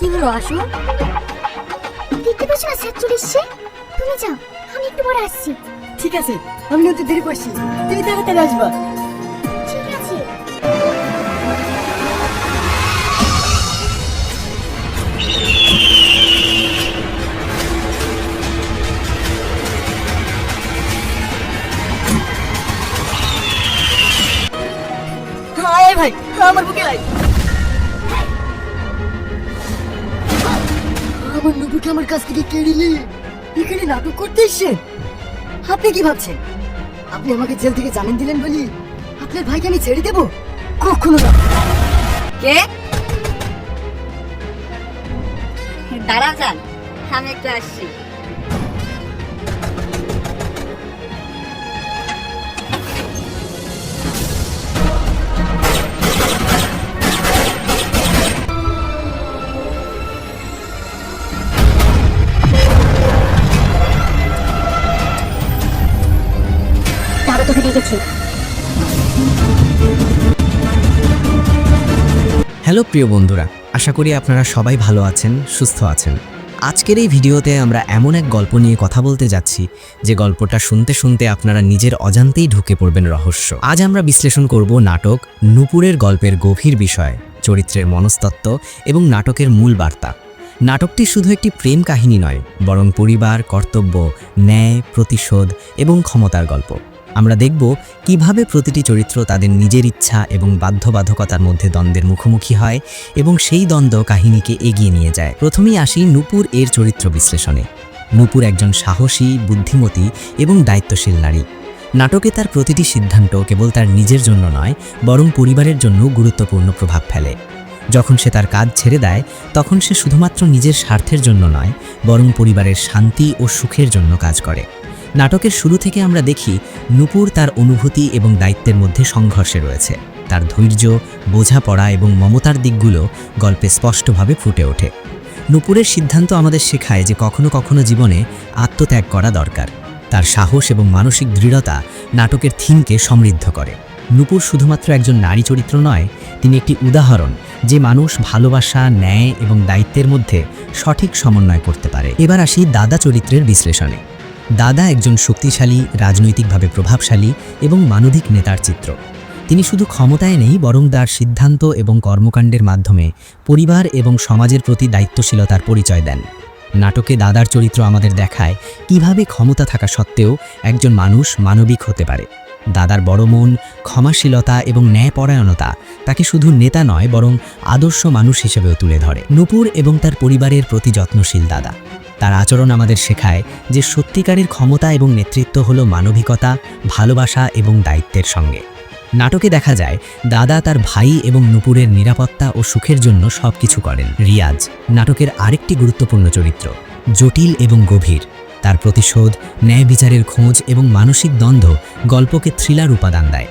কি হলো আসো? দেখতে পাচ্ছ না ছাত্রী এসছে? তুমি যাও, আমি একটু পরে আসছি। ঠিক আছে, আমি নয়তো দেরি করছি, তুমি তাড়াতাড়ি আসবা। ঠিক আছে। আয় ভাই, আমার বুকে আয়। আমার নুপুরকে আমার কাছ থেকে কেড়ে নিয়ে এখানে নাটক করতে এসছেন? আপনি কি ভাবছেন আপনি আমাকে জেল থেকে জামিন দিলেন বলি আপনার ভাইকে আমি ছেড়ে দেবো? কখনো না। কে? দাঁড়া যান, আমি একটু আসছি। তারা তোকে ডেকেছে। হ্যালো প্রিয় বন্ধুরা, আশা করি আপনারা সবাই ভালো আছেন, সুস্থ আছেন। আজকের এই ভিডিওতে আমরা এমন এক গল্প নিয়ে কথা বলতে যাচ্ছি যে গল্পটা শুনতে শুনতে আপনারা নিজের অজান্তেই ঢুকে পড়বেন রহস্য। আজ আমরা বিশ্লেষণ করব নাটক নূপুরের গল্পের গভীর বিষয়, চরিত্রের মনস্তত্ত্ব এবং নাটকের মূল বার্তা। নাটকটি শুধু একটি প্রেম কাহিনী নয়, বরং পরিবার, কর্তব্য, ন্যায়, প্রতিশোধ এবং ক্ষমতার গল্প। আমরা দেখব কিভাবে প্রতিটি চরিত্র তাদের নিজের ইচ্ছা এবং বাধ্যবাধকতার মধ্যে দ্বন্দ্বের মুখোমুখি হয় এবং সেই দ্বন্দ্ব কাহিনীকে এগিয়ে নিয়ে যায়। প্রথমেই আসি নূপুর এর চরিত্র বিশ্লেষণে। নূপুর একজন সাহসী, বুদ্ধিমতী এবং দায়িত্বশীল নারী। নাটকে তার প্রতিটি সিদ্ধান্ত কেবল তার নিজের জন্য নয়, বরং পরিবারের জন্য গুরুত্বপূর্ণ প্রভাব ফেলে। যখন সে তার কাজ ছেড়ে দেয়, তখন সে শুধুমাত্র নিজের স্বার্থের জন্য নয়, বরং পরিবারের শান্তি ও সুখের জন্য কাজ করে। নাটকের শুরু থেকে আমরা দেখি নূপুর তার অনুভূতি এবং দায়িত্বের মধ্যে সংঘর্ষে রয়েছে। তার ধৈর্য, বোঝাপড়া এবং মমতার দিকগুলো গল্পে স্পষ্টভাবে ফুটে ওঠে। নূপুরের সিদ্ধান্ত আমাদের শেখায় যে কখনো কখনো জীবনে আত্মত্যাগ করা দরকার। তার সাহস এবং মানসিক দৃঢ়তা নাটকের থিমকে সমৃদ্ধ করে। নূপুর শুধুমাত্র একজন নারী চরিত্র নয়, তিনি একটি উদাহরণ যে মানুষ ভালোবাসা, ন্যায় এবং দায়িত্বের মধ্যে সঠিক সমন্বয় করতে পারে। এবার আসি দাদা চরিত্রের বিশ্লেষণে। দাদা একজন শক্তিশালী, রাজনৈতিকভাবে প্রভাবশালী এবং মানবিক নেতার চিত্র। তিনি শুধু ক্ষমতায় নেই, বরং তার সিদ্ধান্ত এবং কর্মকাণ্ডের মাধ্যমে পরিবার এবং সমাজের প্রতি দায়িত্বশীলতার পরিচয় দেন। নাটকে দাদার চরিত্র আমাদের দেখায় কিভাবে ক্ষমতা থাকা সত্ত্বেও একজন মানুষ মানবিক হতে পারে। দাদার বড় মন, ক্ষমাশীলতা এবং ন্যায়পরায়ণতা তাকে শুধু নেতা নয়, বরং আদর্শ মানুষ হিসেবেও তুলে ধরে। নূপুর এবং তার পরিবারের প্রতি যত্নশীল দাদা। তার আচরণ আমাদের শেখায় যে সত্যিকারের ক্ষমতা এবং নেতৃত্ব হলো মানবিকতা, ভালোবাসা এবং দায়িত্বের সঙ্গে। নাটকে দেখা যায় দাদা তার ভাই এবং নূপুরের নিরাপত্তা ও সুখের জন্য সবকিছু করেন। রিয়াজ নাটকের আরেকটি গুরুত্বপূর্ণ চরিত্র, জটিল এবং গভীর। তার প্রতিশোধ, ন্যায় বিচারের খোঁজ এবং মানসিক দ্বন্দ্ব গল্পকে থ্রিলার উপাদান দেয়।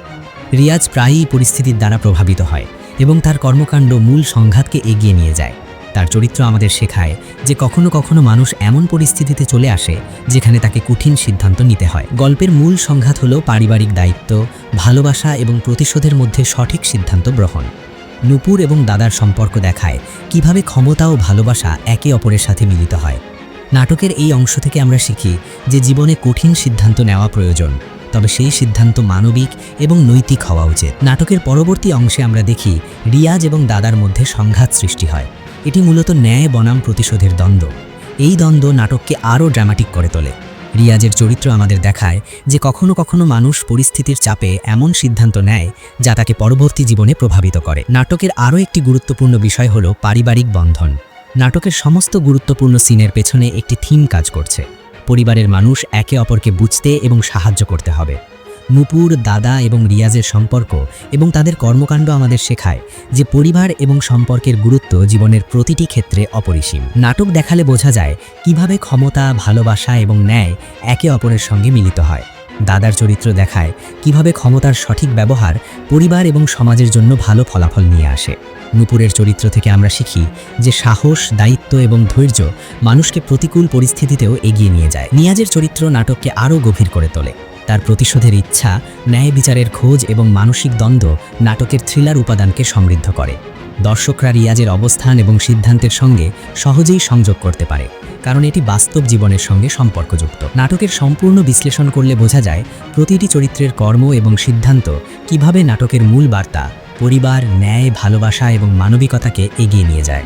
রিয়াজ প্রায়ই পরিস্থিতির দ্বারা প্রভাবিত হয় এবং তার কর্মকাণ্ড মূল সংঘাতকে এগিয়ে নিয়ে যায়। তার চরিত্র আমাদের শেখায় যে কখনো কখনো মানুষ এমন পরিস্থিতিতে চলে আসে যেখানে তাকে কঠিন সিদ্ধান্ত নিতে হয়। গল্পের মূল সংঘাত হলো পারিবারিক দায়িত্ব, ভালোবাসা এবং প্রতিশোধের মধ্যে সঠিক সিদ্ধান্ত গ্রহণ। নূপুর এবং দাদার সম্পর্ক দেখায় কিভাবে ক্ষমতা ও ভালোবাসা একে অপরের সাথে মিলিত হয়। নাটকের এই অংশ থেকে আমরা শিখি যে জীবনে কঠিন সিদ্ধান্ত নেওয়া প্রয়োজন, তবে সেই সিদ্ধান্ত মানবিক এবং নৈতিক হওয়া উচিত। নাটকের পরবর্তী অংশে আমরা দেখি রিয়াজ এবং দাদার মধ্যে সংঘাত সৃষ্টি হয়। এটি মূলত ন্যায় বনাম প্রতিশোধের দ্বন্দ্ব। এই দ্বন্দ্ব নাটককে আরও ড্রামাটিক করে তোলে। রিয়াজের চরিত্র আমাদের দেখায় যে কখনো কখনো মানুষ পরিস্থিতির চাপে এমন সিদ্ধান্ত নেয় যা তাকে পরবর্তী জীবনে প্রভাবিত করে। নাটকের আরও একটি গুরুত্বপূর্ণ বিষয় হলো পারিবারিক বন্ধন। নাটকের সমস্ত গুরুত্বপূর্ণ সিনের পেছনে একটি থিম কাজ করছে। পরিবারের মানুষ একে অপরকে বুঝতে এবং সাহায্য করতে হবে। নূপুর, দাদা এবং রিয়াজের সম্পর্ক এবং তাদের কর্মকাণ্ড আমাদের শেখায় যে পরিবার এবং সম্পর্কের গুরুত্ব জীবনের প্রতিটি ক্ষেত্রে অপরিসীম। নাটক দেখালে বোঝা যায় কিভাবে ক্ষমতা, ভালোবাসা এবং ন্যায় একে অপরের সঙ্গে মিলিত হয়। দাদার চরিত্র দেখায় কিভাবে ক্ষমতার সঠিক ব্যবহার পরিবার এবং সমাজের জন্য ভালো ফলাফল নিয়ে আসে। নূপুরের চরিত্র থেকে আমরা শিখি যে সাহস, দায়িত্ব এবং ধৈর্য মানুষকে প্রতিকূল পরিস্থিতিতেও এগিয়ে নিয়ে যায়। নিয়াজের চরিত্র নাটককে আরও গভীর করে তোলে। তার প্রতিশোধের ইচ্ছা, ন্যায় বিচারের খোঁজ এবং মানসিক দ্বন্দ্ব নাটকের থ্রিলার উপাদানকে সমৃদ্ধ করে। দর্শকরা রিয়াজের অবস্থান এবং সিদ্ধান্তের সঙ্গে সহজেই সংযোগ করতে পারে, কারণ এটি বাস্তব জীবনের সঙ্গে সম্পর্কযুক্ত। নাটকের সম্পূর্ণ বিশ্লেষণ করলে বোঝা যায় প্রতিটি চরিত্রের কর্ম এবং সিদ্ধান্ত কিভাবে নাটকের মূল বার্তা পরিবার, ন্যায়, ভালোবাসা এবং মানবিকতাকে এগিয়ে নিয়ে যায়।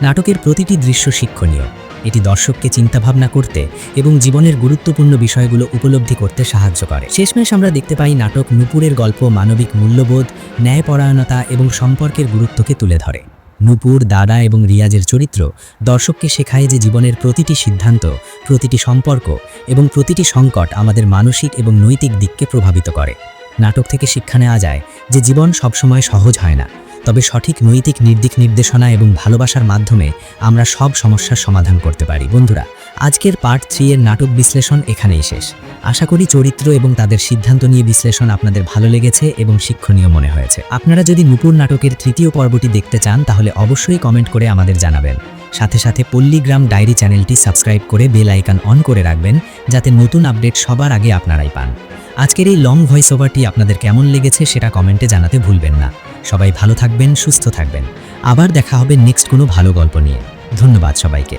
নাটকের প্রতিটি দৃশ্য শিক্ষণীয়। এটি দর্শককে চিন্তাভাবনা করতে এবং জীবনের গুরুত্বপূর্ণ বিষয়গুলো উপলব্ধি করতে সাহায্য করে। শেষমেশ আমরা দেখতে পাই নাটক নূপুরের গল্প মানবিক মূল্যবোধ, ন্যায়পরায়ণতা এবং সম্পর্কের গুরুত্বকে তুলে ধরে। নূপুর, দাদা এবং রিয়াজের চরিত্র দর্শককে শেখায় যে জীবনের প্রতিটি সিদ্ধান্ত, প্রতিটি সম্পর্ক এবং প্রতিটি সংকট আমাদের মানসিক এবং নৈতিক দিককে প্রভাবিত করে। নাটক থেকে শিক্ষা নেওয়া যায় যে জীবন সবসময় সহজ হয় না, তবে সঠিক নৈতিক নির্দেশনা এবং ভালোবাসার মাধ্যমে আমরা সব সমস্যার সমাধান করতে পারি। বন্ধুরা, আজকের পার্ট 3 এর নাটক বিশ্লেষণ এখানেই শেষ। আশা করি চরিত্র এবং তাদের সিদ্ধান্ত নিয়ে বিশ্লেষণ আপনাদের ভালো লেগেছে এবং শিক্ষণীয় মনে হয়েছে। আপনারা যদি নূপুর নাটকের 3য় পর্বটি দেখতে চান তাহলে অবশ্যই কমেন্ট করে আমাদের জানাবেন। সাথে সাথে পল্লীগ্রাম ডায়েরি চ্যানেলটি সাবস্ক্রাইব করে বেল আইকন অন করে রাখবেন, যাতে নতুন আপডেট সবার আগে আপনারাই পান। আজকের এই লং ভয়েস ওভারটি আপনাদের কেমন লেগেছে সেটা কমেন্টে জানাতে ভুলবেন না। সবাই ভালো থাকবেন, সুস্থ থাকবেন। আবার দেখা হবে নেক্সট কোনো ভালো গল্প নিয়ে। ধন্যবাদ সবাইকে।